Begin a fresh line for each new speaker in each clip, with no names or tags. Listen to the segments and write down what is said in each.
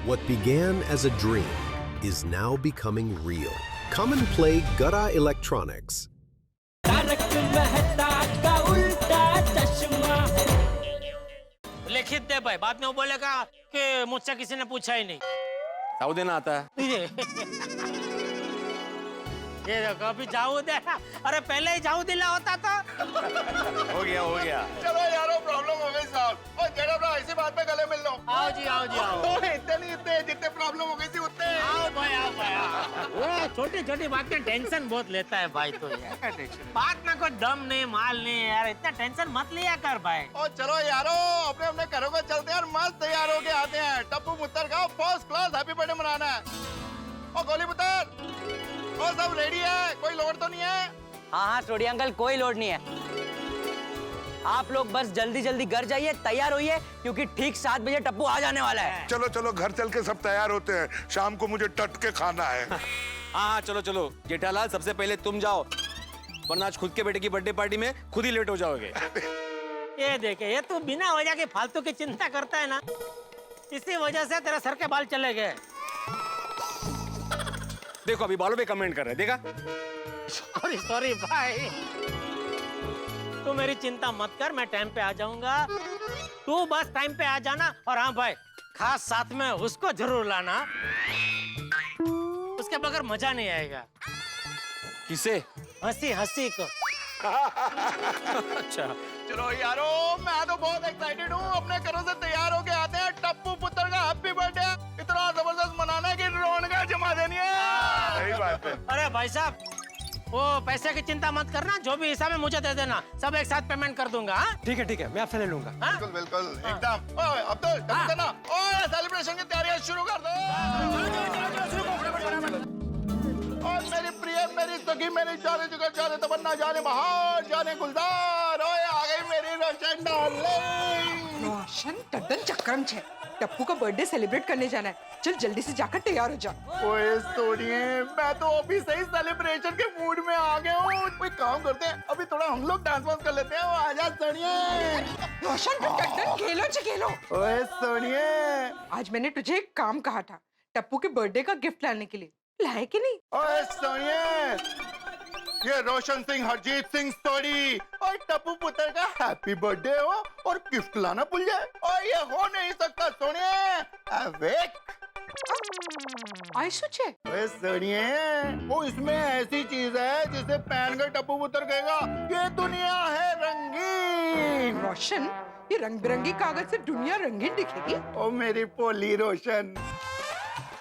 What began as a dream is now becoming real. Come and play Gada Electronics.
लिखित दे भाई, बाद में वो बोलेगा कि मुझसे किसी ने पूछा ही नहीं।
जाऊ देना आता है।
ये देखो अभी जाऊ दे, अरे पहले ही जाऊ दिला होता तो।
हो गया।
चलो यारो, प्रॉब्लम हो गई साहब। और जरा बड़ा इसी बात पे गले मिल लो।
आओ जी आओ।
इतने जितने प्रॉब्लम हो गई थी उतने।
आओ भाई। छोटी छोटी बात में टेंशन बहुत लेता है भाई तो यार। बात में कोई दम नहीं माल नहीं यार, इतना टेंशन मत लिया कर भाई।
और चलो यारो, अपने घरों को चलते हैं और मस्त तैयार होके आते हैं। टप्पू मुत्तर का फर्स्ट क्लास हैप्पी बर्थडे मनाना है। और गोली मुत्तर, और सब रेडी है, कोई लोड तो नहीं है?
हाँ छोड़ी अंकल, कोई लोड नहीं है। आप लोग बस जल्दी जल्दी घर जाइए, तैयार होइए, क्योंकि ठीक 7 बजे टप्पू आ जाने वाला है।
चलो चलो घर चल के सब तैयार होते हैं, शाम को मुझे टट के खाना है।
हाँ चलो जेठालाल, सबसे पहले तुम जाओ, वरना आज खुद के बेटे की बर्थडे पार्टी में खुद ही लेट हो जाओगे।
ये देखे, ये तू बिना वजह के फालतू की चिंता करता है ना, इसी वजह से तेरा सर के बाल चले गए।
देखो अभी बालों पे कमेंट कर रहे, देखा?
सॉरी भाई, तू मेरी चिंता मत कर, मैं टाइम पे आ जाऊंगा। तू बस टाइम पे आ जाना। और हाँ भाई, खास साथ में उसको जरूर लाना, उसके बगैर मजा नहीं आएगा।
किसे?
हंसी को।
अच्छा
चलो यारो, मैं तो बहुत एक्साइटेड हूँ। अपने घरों से तैयार होके आते हैं। टप्पू पुत्र का हैप्पी बर्थडे इतना जबरदस्त मनाना है कि रौनक जमा देनी है।
सही बात है।
अरे भाई साहब, वो पैसे की चिंता मत करना, जो भी हिसाब है मुझे दे देना, सब एक साथ पेमेंट कर दूंगा। हाँ?
ठीक है, मैं आपसे ले लूंगा।
हाँ?
बिल्कुल एकदम। ओए अब्दुल, जल्दी करना। ओए सेलिब्रेशन की तैयारियां शुरू कर दो। और मेरी प्रिय, मेरी सखी, मेरी जाने जिगर, जाने तमन्ना, जाने बहार, जाने गुलजार, ओए आ गई मेरी रोशन डार्लिंग।
रोशन टड्डन चक्रम छे, टप्पू का बर्थडे सेलिब्रेट करने जाना है। चल जल्दी से जाकर तैयार हो जा।
ओए सोनिए, मैं तो अभी से ही सेलिब्रेशन के मूड में आ गया हूँ। कोई काम करते हैं, अभी थोड़ा हम लोग डांस वांस कर लेते हैं। वो आजा सोनिए।
रोशन टड्डन खेलो।
ओए सोनिए,
आज मैंने तुझे एक काम कहा था, टप्पू के बर्थडे का गिफ्ट लाने के लिए, लाए कि नहीं?
ओए सोनिए, ये रोशन सिंह हरजीत सिंह स्टोरी और टप्पू पुत्र का हैप्पी बर्थडे हो और गिफ्ट लाना भूल जाए, और ये हो नहीं सकता सोनिए। अवेक
आई सोचे।
ओए सोनिए, वो इसमें ऐसी चीज है जिसे पहनकर टप्पू पुत्र कहेगा ये दुनिया है रंगीन।
रोशन, ये रंग बिरंगी कागज से दुनिया रंगीन दिखेगी?
ओ मेरी पोली रोशन,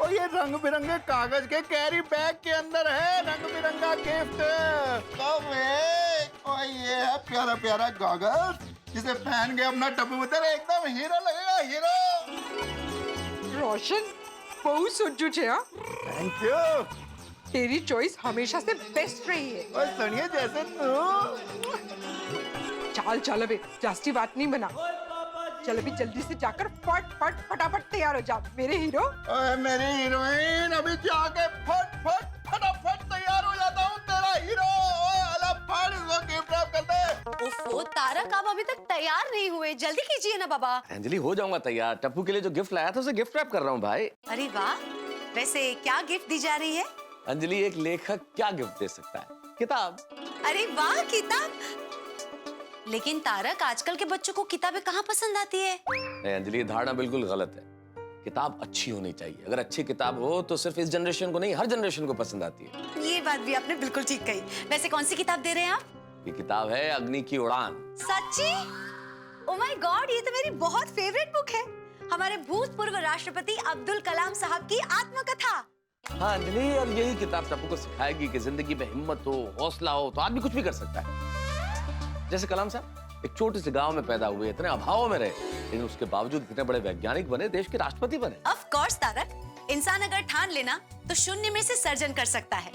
और ये रंग बिरंगे कागज के कैरी बैग के अंदर है रंग बिरंगा गिफ्ट। और ये है प्यारा प्यारा कागज, जिसे पहन के अपना टप्पू पुत्र एकदम हीरो लगेगा, हीरो।
रोशन बहुत सोचू छे। हाँ,
थैंक यू।
तेरी चॉइस हमेशा से बेस्ट रही है।
और सुनिए, जैसे तू।
चल अबे, जास्ती बात नहीं बना। चल अभी जल्दी से जाकर फटाफट तैयार हो जा मेरे हीरो।
ओए मेरी हीरोइन, अभी जाके फटाफट तैयार हो जाता हूँ, तेरा हीरो। ओए अला फट, इसको गिफ्ट रैप कर दे।
ओफो तारक, आप अभी तक तैयार नहीं हुए, जल्दी कीजिए ना बाबा।
अंजलि, हो जाऊंगा तैयार। टप्पू के लिए जो गिफ्ट लाया था उसे गिफ्ट रैप कर रहा हूँ भाई।
अरे वाह, वैसे क्या गिफ्ट दी जा रही है?
अंजलि, एक लेखक क्या गिफ्ट दे सकता है? किताब।
अरे वाह, किताब। लेकिन तारक, आजकल के बच्चों को किताबें कहाँ पसंद आती है?
नहीं अंजलि, ये धारणा बिल्कुल गलत है। किताब अच्छी होनी चाहिए। अगर अच्छी किताब हो तो सिर्फ इस जनरेशन को नहीं, हर जनरेशन को पसंद आती है।
ये बात भी आपने बिल्कुल ठीक कही। वैसे कौन सी किताब दे रहे हैं आप?
ये किताब है अग्नि की उड़ान।
सच्ची? ओह माय गॉड, ये तो मेरी बहुत फेवरेट बुक है। हमारे भूतपूर्व राष्ट्रपति अब्दुल कलाम साहब की आत्मकथा।
हाँ अंजलि, और यही किताब टप्पू को सिखाएगी कि जिंदगी में हिम्मत हो, हौसला हो तो आदमी कुछ भी कर सकता है। जैसे कलाम साहब एक छोटे से गांव में पैदा हुए, इतने अभाव में रहे, लेकिन उसके बावजूद इतने बड़े वैज्ञानिक बने, देश के राष्ट्रपति बने।
ऑफ कोर्स तारक, इंसान अगर ठान लेना तो शून्य में से सर्जन कर सकता है।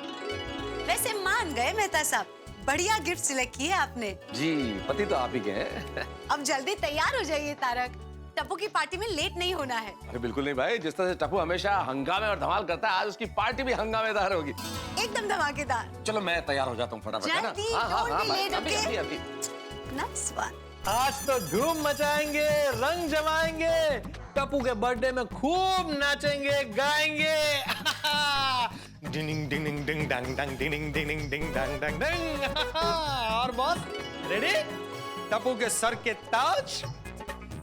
वैसे मान गए मेहता साहब, बढ़िया गिफ्ट सिलेक्ट किए आपने।
जी, पति तो आप ही के हैं।
अब जल्दी तैयार हो जाइए तारक, टप्पू की पार्टी में लेट नहीं होना है।
अरे बिल्कुल नहीं भाई, जिस तरह से टप्पू हमेशा हंगामे और धमाल करता है, आज उसकी पार्टी भी हंगामेदार होगी।
एकदम धमाकेदार।
चलो मैं तैयार हो जाता हूँ फटाफट, है ना?
जल्दी,
हाँ,
don't be
भाई,
late,
अभी,
okay?
अभी, अभी।
Nice one.
आज तो धूम मचाएंगे, रंग जमाएंगे, टप्पू के बर्थडे में खूब नाचेंगे गाएंगे। डिंग डिंग डिंग डंग डंग डिंग डिंग डिंग डंग डंग डंग। और बॉस रेडी? टप्पू के सर के ताज।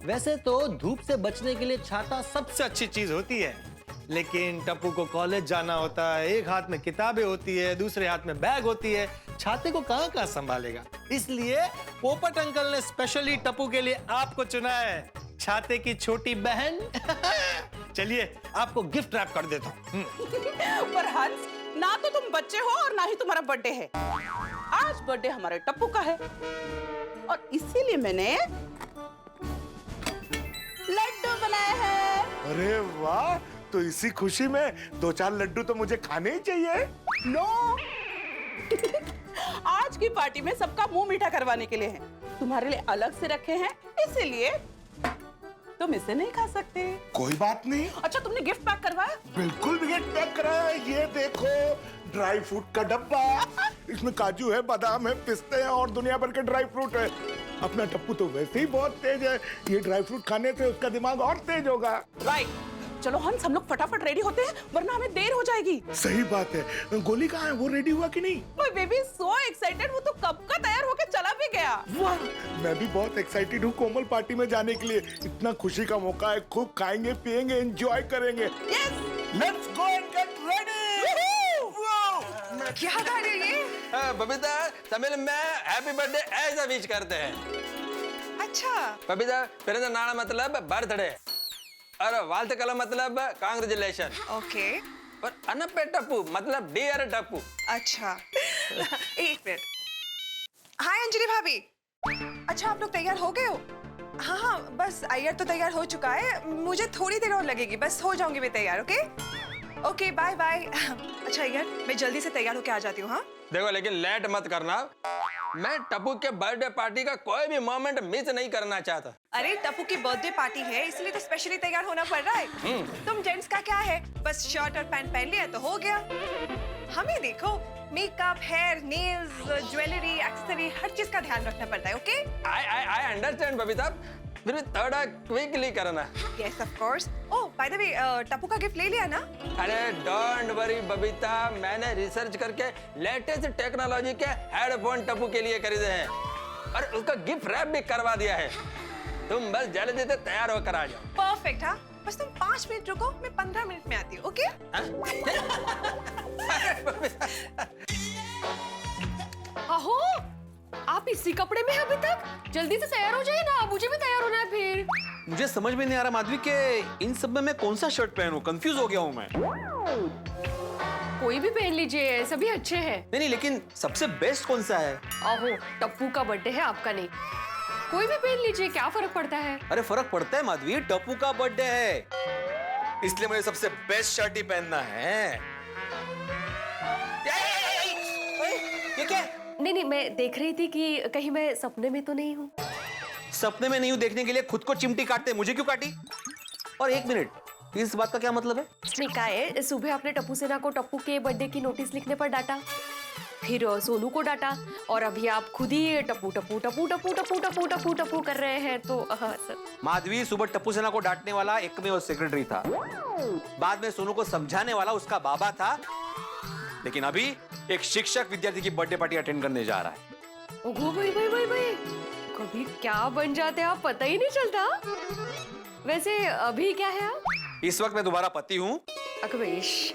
वैसे तो धूप से बचने के लिए छाता सबसे अच्छी चीज होती है, लेकिन टप्पू को कॉलेज जाना होता है, एक हाथ में किताबें होती है, दूसरे हाथ में बैग होती है, छाते को कहां संभालेगा। इसलिए पोपट अंकल ने स्पेशली टप्पू के लिए आपको चुना है, छाते की छोटी बहन। चलिए आपको गिफ्ट रैप कर देता हूँ।
पर हंस, ना तो तुम बच्चे हो और ना ही तुम्हारा बर्थडे है। आज बर्थडे हमारे टप्पू का है और इसीलिए मैंने लड्डू बनाए हैं।
अरे वाह, तो इसी खुशी में 2-4 लड्डू तो मुझे खाने ही चाहिए।
नो। आज की पार्टी में सबका मुंह मीठा करवाने के लिए है, तुम्हारे लिए अलग से रखे हैं, इसीलिए तुम इसे नहीं खा सकते।
कोई बात नहीं।
अच्छा, तुमने गिफ्ट पैक करवाया?
बिल्कुल गिफ्ट पैक कराया। ये देखो ड्राई फ्रूट का डब्बा, इसमें काजू है, बादाम है, पिस्ते हैं और दुनिया भर के ड्राई फ्रूट है। अपना टप्पू तो वैसे ही बहुत तेज है, ये ड्राई फ्रूट खाने से उसका दिमाग और तेज होगा।
राइट। चलो हंस, हम लोग फटाफट रेडी होते हैं वरना हमें देर हो जाएगी।
सही बात है। गोली कहाँ है? वो रेडी हुआ कि नहीं?
माय बेबी सो एक्साइटेड, वो तो कब का तैयार होके चला भी गया।
वाह, मैं भी बहुत एक्साइटेड हूँ कोमल पार्टी में जाने के लिए। इतना खुशी का मौका है, खूब खाएंगे पिएंगे एंजॉय करेंगे।
Yes,
let's go and get ready.
क्या गा रही है ये?
बबीता, तमिल में हैप्पी बर्थडे ऐसा विश करते हैं।
अच्छा,
बबीता, पिरंद नाना मतलब बर्थडे और वाल्तकला मतलब कांग्रेचुलेशन
ओके।
और अनपे टप्पू मतलब डियर टप्पू।
अच्छा। एक मिनट। हाय अंजलि भाभी। अच्छा, आप लोग तैयार हो गए हो? हाँ हाँ, बस अय्यर तो तैयार हो चुका है, मुझे थोड़ी देर और लगेगी, बस हो जाऊंगी मैं तैयार। Okay okay, bye bye. अच्छा अय्यर, मैं जल्दी से तैयार होके आ जाती हूँ। हाँ
देखो, लेकिन लेट मत करना, मैं टप्पू के बर्थडे पार्टी का कोई भी मोमेंट मिस नहीं करना चाहता।
अरे टप्पू की बर्थडे पार्टी है, इसलिए तो स्पेशली तैयार होना पड़ रहा है। तुम जेंट्स का क्या है, बस शर्ट और पैंट पहन लिया तो हो गया। हमें देखो, makeup, hair, nails, jewellery, accessory, हर चीज का ध्यान रखना पड़ता है। ओके
आई अंडरस्टैंड बबीता, फिर भी थोड़ा क्विकली करना।
Yes of course. Oh by the way, Tappu का गिफ्ट ले लिया ना?
अरे डोंट वरी बबीता, मैंने रिसर्च करके लेटेस्ट टेक्नोलॉजी के हेडफोन टप्पू के लिए खरीदे हैं और उसका गिफ्ट रैप भी करवा दिया है। तुम बस जल्दी से तैयार होकर आ जाओ।
परफेक्ट। हाँ, बस तुम 5 मिनट रुको, मैं 15 मिनट में आती हूँ। ओके
अहो, आप इसी कपड़े में अभी तक? जल्दी से तैयार हो जाइए ना, मुझे भी तैयार होना है फिर।
मुझे समझ में नहीं आ रहा माधवी कि इन सब में मैं कौन सा शर्ट पहनूं, कंफ्यूज हो गया हूं मैं।
कोई भी पहन लीजिए, सभी अच्छे हैं।
नहीं, लेकिन सबसे बेस्ट कौन सा है?
अहो, टप्पू का बर्थडे है, आपका नहीं। कोई भी पहन लीजिए, क्या फर्क पड़ता है?
अरे फर्क पड़ता है माधवी, टप्पू का बर्थडे है, इसलिए मुझे सबसे बेस्ट शर्ट ही पहनना है। ये क्या?
नहीं, मैं देख रही थी कि कहीं मैं सपने में तो नहीं हूँ।
सपने में नहीं हूँ देखने के लिए खुद को चिमटी काटते, मुझे क्यों काटी? और एक मिनट, इस बात का क्या मतलब है?
नहीं, क्या है, सुबह आपने टप्पू सेना को टप्पू के बर्थडे की नोटिस लिखने पर डांटा, फिर सोनू को डांटा, और अभी आप खुद ही टप्पू टप्पू टप्पू टप्पू टप्पू टप्पू टप्पू टप्पू कर रहे हैं। तो सर
माधवी, सुबह टप्पू सेना को डांटने वाला एक में वो सेक्रेटरी था, बाद में सोनू को समझाने वाला उसका बाबा था, लेकिन अभी एक शिक्षक विद्यार्थी की बर्थडे पार्टी अटेंड करने जा रहा है।
ओहो भाई, कभी क्या बन जाते हैं आप, पता ही नहीं चलता। वैसे अभी क्या है आप?
इस वक्त मैं तुम्हारा पति हूँ।
अकबेश,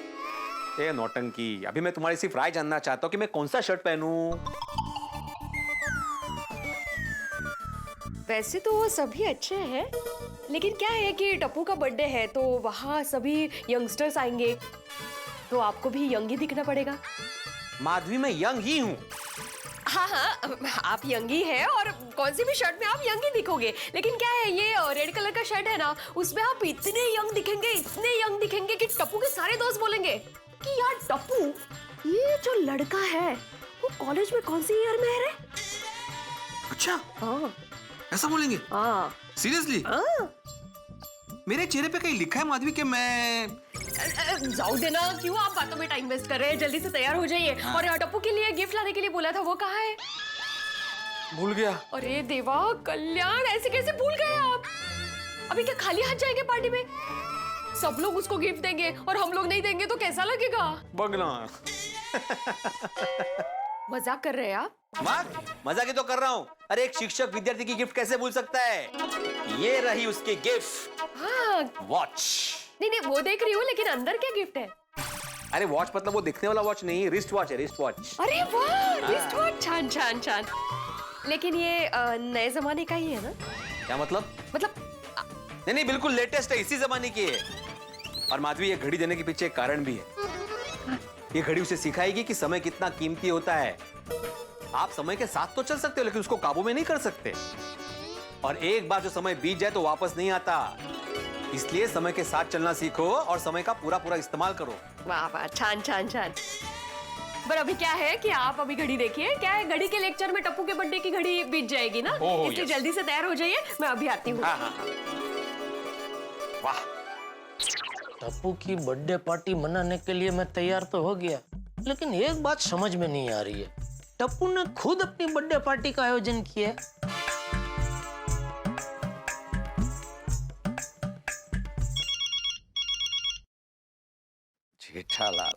ए नौटंकी, अभी मैं तुम्हारी सिर्फ राय जानना चाहता हूँ कि मैं कौन सा शर्ट पहनूं।
वैसे तो वो सभी अच्छे हैं, लेकिन क्या है कि टप्पू का बर्थडे है तो वहाँ सभी यंगस्टर्स आएंगे, तो आपको भी यंग ही दिखना पड़ेगा।
माधवी, मैं यंग ही हूँ।
हाँ, आप यंग ही है, और कौन सी भी शर्ट में आप यंग ही दिखोगे, लेकिन क्या है, ये रेड कलर का शर्ट है ना, उसमें आप इतने यंग दिखेंगे कि टप्पू के सारे दोस्त बोलेंगे कि यार टप्पू, ये जो लड़का है वो कॉलेज में कौन सी ईयर में है रे?
अच्छा,
हाँ,
ऐसा बोलेंगे?
हाँ,
सीरियसली?
हाँ।
मेरे चेहरे पे कहीं लिखा है माधवी कि मैं
जाओ देना, क्यों आप बातों में टाइम वेस्ट कर रहे हैं, जल्दी से तैयार हो जाइए। हाँ। और टप्पू के लिए गिफ्ट लाने के लिए बोला था, वो कहाँ है?
भूल गया।
अरे देवा, कल्याण, ऐसे कैसे भूल गए आप? अभी क्या खाली हाथ जाएंगे पार्टी में? सब लोग उसको गिफ्ट देंगे और हम लोग नहीं देंगे तो कैसा लगेगा?
बगना।
मजाक कर रहे हैं आप?
मजाक ही तो कर रहा हूँ। अरे एक शिक्षक विद्यार्थी की गिफ्ट कैसे भूल सकता है? ये रही उसकी गिफ्ट।
हाँ।
वॉच।
नहीं वो देख रही हूँ, लेकिन अंदर क्या गिफ्ट है?
अरे वॉच मतलब वो दिखने वाला वॉच नहीं, रिस्ट वॉच है, रिस्ट वॉच।
अरे वाह, रिस्ट वॉच, छान छान छान। लेकिन ये नए जमाने का ही है ना?
क्या मतलब? नहीं बिल्कुल लेटेस्ट है, इसी जमाने की है। और माधवी, ये घड़ी देने के पीछे एक कारण भी है। ये घड़ी उसे सिखाएगी कि समय कितना कीमती होता है। आप समय के साथ तो चल सकते हो, लेकिन उसको काबू में नहीं कर सकते। और एक बार जो समय बीत जाए तो वापस नहीं आता। इसलिए समय के साथ चलना सीखो और समय का पूरा पूरा इस्तेमाल करो।
वाह वाह, छान छान छान। पर अभी क्या है कि आप अभी घड़ी देखिए, क्या है घड़ी के लेक्चर में टप्पू के बर्थडे की घड़ी बीत जाएगी ना, इसलिए जल्दी से तैयार हो जाइए, मैं अभी आती हूँ।
वाह, टप्पू की बर्थडे पार्टी मनाने के लिए मैं तैयार तो हो गया, लेकिन एक बात समझ में नहीं आ रही है। टप्पू ने खुद अपनी बर्थडे पार्टी का आयोजन किया।
जेठालाल,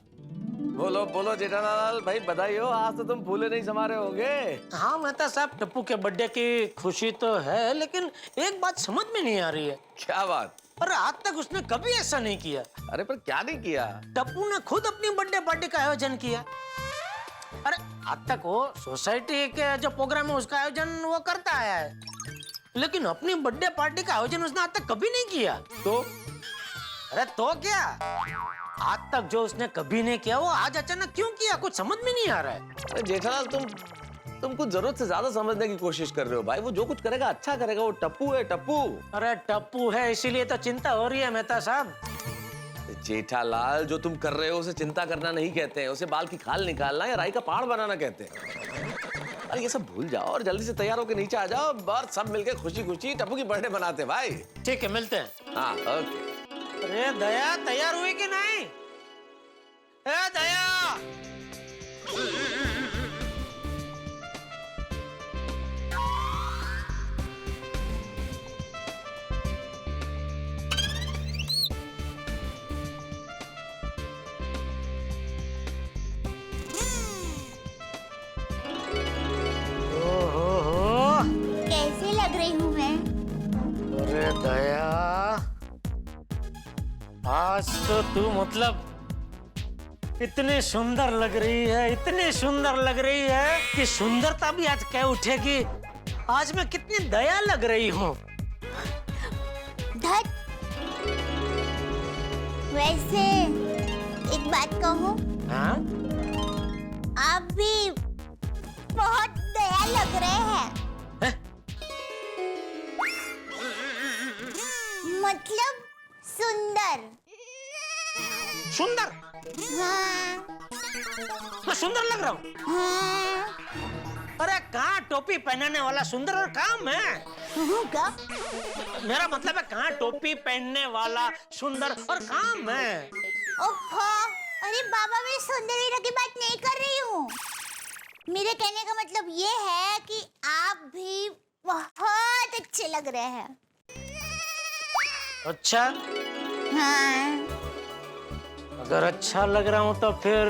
बोलो बोलो जेठालाल भाई, बधाई हो, आज तो तुम फूले नहीं समा रहे होगे।
हाँ मेहता साहब, टप्पू के बर्थडे की खुशी तो है, लेकिन एक बात समझ में नहीं आ रही है।
क्या बात?
और आज तक उसने कभी ऐसा नहीं किया।
अरे पर क्या नहीं किया?
टप्पू ने खुद अपनी बर्थडे पार्टी का आयोजन किया। अरे आज तक वो सोसाइटी के जो प्रोग्राम है उसका आयोजन वो करता आया है, लेकिन अपनी बर्थडे पार्टी का आयोजन उसने आज तक कभी नहीं किया।
तो?
अरे तो क्या, आज तक जो उसने कभी नहीं किया वो आज अचानक क्यों किया, कुछ समझ में नहीं आ रहा है।
अरे जेठालाल, तुम कुछ जरूरत से ज्यादा समझने की कोशिश कर रहे हो भाई। वो जो कुछ करेगा अच्छा करेगा, वो टप्पू है, टप्पू।
अरे टप्पू है इसीलिए तो चिंता हो रही है मेहता साहब।
जेठालाल, जो तुम कर रहे हो उसे चिंता करना नहीं कहते हैं, उसे बाल की खाल निकालना या राई का पहाड़ बनाना कहते हैं। अरे ये सब भूल जाओ और जल्दी से तैयार होकर नीचे आ जाओ और सब मिलकर खुशी खुशी टप्पू की बर्थडे बनाते भाई।
ठीक है, मिलते हैं।
हाँ ओके।
अरे दया, तैयार हुई कि नहीं? ए दया!
कैसी लग रही हूँ मैं?
अरे दया, आज तो तू मतलब इतनी सुंदर लग रही है, इतनी सुंदर लग रही है कि सुंदरता भी आज कह उठेगी। आज मैं कितनी दया लग रही हूँ।
धत। वैसे एक बात कहूँ?
हाँ?
आप भी बहुत दया लग रहे हैं। मतलब सुंदर।
सुंदर?
हाँ।
मैं सुंदर लग रहा हूँ?
हाँ।
अरे कहाँ टोपी पहनने वाला सुंदर और कहाँ मैं?
क्या?
मेरा मतलब है कहाँ टोपी पहनने वाला सुंदर और कहाँ मैं?
ओहो, अरे बाबा, मैं सुंदर की बात नहीं कर रही हूँ। मेरे कहने का मतलब ये है कि आप भी बहुत अच्छे लग रहे हैं।
अच्छा?
हाँ।
अगर अच्छा लग रहा हूँ तो फिर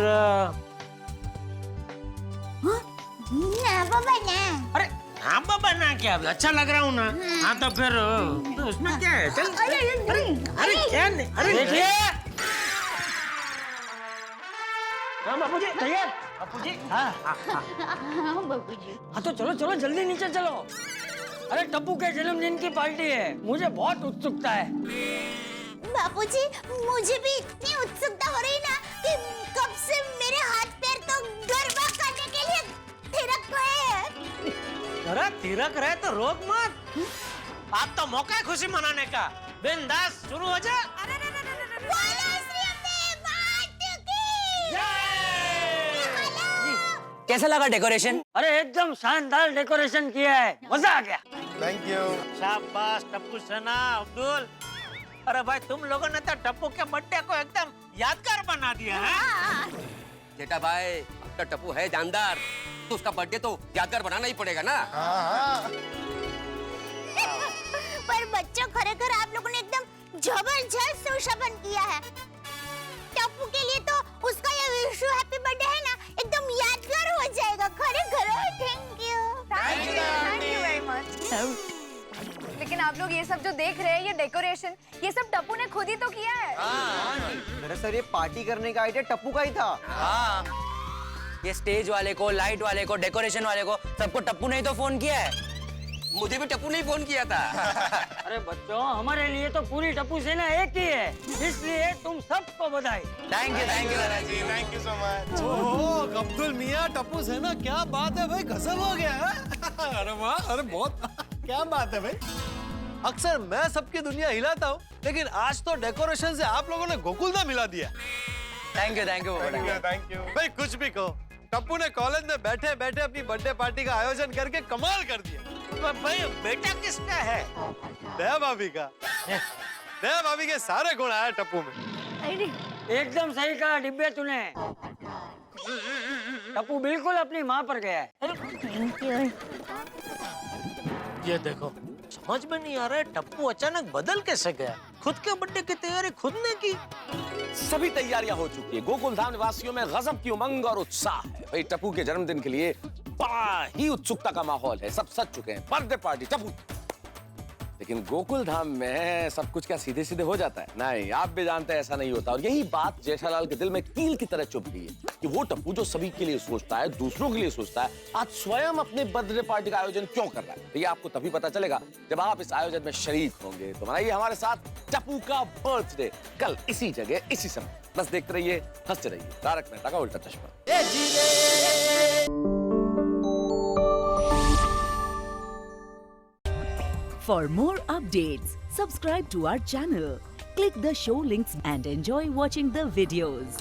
ना बाबा ना।
अरे हाँ बाबा ना, क्या अच्छा लग रहा हूँ ना? हाँ तो फिर तो उसमें क्या है? चल। अरे क्या नहीं? अरे देखिए, हाँ बापूजी तैयार? बापूजी
हाँ बाबूजी।
हाँ तो चलो चलो जल्दी नीचे चलो। अरे टप्पू के जन्मदिन की पार्टी है, मुझे बहुत उत्सुकता है।
बापूजी, मुझे भी इतनी उत्सुकता हो रही ना कि कब से मेरे हाथ पैर तो गरबा करने के लिए थिरक रहे हैं।
अरे थिरक रहे तो रोक मत, आज तो मौका है खुशी मनाने का। बिंदास शुरू हो जा।
कैसा लगा डेकोरेशन?
अरे एकदम शानदार डेकोरेशन किया है, मजा आ गया।
Thank you.
शाबाश टप्पू सेना, अब्दुल। अरे भाई तुम लोगों ने तो टप्पू के बर्थडे को एकदम यादगार बना दिया है।
जेठा भाई, आपका टप्पू है जानदार, तो उसका बर्थडे तो यादगार बनाना ही पड़ेगा ना।
पर बच्चों खरेखर आप लोगों ने एकदम जबरदस्त सुशोभन किया है। टप्पू के लिए तो उसका ये विश हैप्पी बर्थडे है ना एकदम यादगार हो जाएगा खरेखर। Thank you very much.
लेकिन आप लोग ये सब जो देख रहे हैं, ये डेकोरेशन, ये सब टप्पू ने खुद ही तो किया है।
मेरा सर, ये पार्टी करने का आइडिया टप्पू का ही था। हाँ, ये स्टेज वाले को, लाइट वाले को, डेकोरेशन वाले को, सबको टप्पू ने ही तो फोन किया है।
मुझे भी टप्पू ने ही फोन किया था।
अरे बच्चों, हमारे लिए तो पूरी टप्पू सेना एक ही है, इसलिए तुम सबको बधाई।
थैंक यू दादाजी,
थैंक यू सो मच।
ओह अब्दुल मियां, टप्पू सेना, क्या बात है भाई, गजब हो गया है। अरे वाह, अरे बहुत क्या बात है भाई। अक्सर मैं सबकी दुनिया हिलाता हूँ, लेकिन आज तो डेकोरेशन से आप लोगों ने गोकुलधाम मिला दिया।
Thank you thank you.
भाई कुछ भी कहो, टप्पू ने कॉलेज में बैठे बैठे अपनी बर्थडे पार्टी का आयोजन करके कमाल कर दिया।
भाई बेटा किसका है?
दया भाभी का। दया भाभी के सारे गुण आए टप्पू में।
एकदम सही कहा डिब्बे तूने। टप्पू बिल्कुल अपनी माँ पर गया है। ये देखो, समझ में नहीं आ रहा है टप्पू अचानक बदल कैसे गया। खुद के बर्थडे की तैयारी खुद ने की।
सभी तैयारियां हो चुकी है। गोकुलधाम निवासियों में गजब की उमंग और उत्साह है। भाई टप्पू के जन्मदिन के लिए बड़ा ही उत्सुकता का माहौल है। सब सज चुके हैं, बर्थडे पार्टी टप्पू। लेकिन गोकुलधाम में सब कुछ क्या सीधे सीधे हो जाता है? नहीं, आप भी जानते हैं ऐसा नहीं होता। और यही बात जेठालाल के दिल में कील की तरह चुभ गई है कि वो टप्पू जो सभी के लिए सोचता है, दूसरों के लिए सोचता है, आज स्वयं अपने बर्थडे पार्टी का आयोजन क्यों कर रहा है? तो ये आपको तभी पता चलेगा जब आप इस आयोजन में शरीक होंगे। तो मनाइए हमारे साथ टप्पू का बर्थडे, कल इसी जगह इसी समय। बस देखते रहिए, हंसते रहिए। तारक मेहता का उल्टा चश्मा।
For more updates, subscribe to our channel, click the show links and enjoy watching the videos.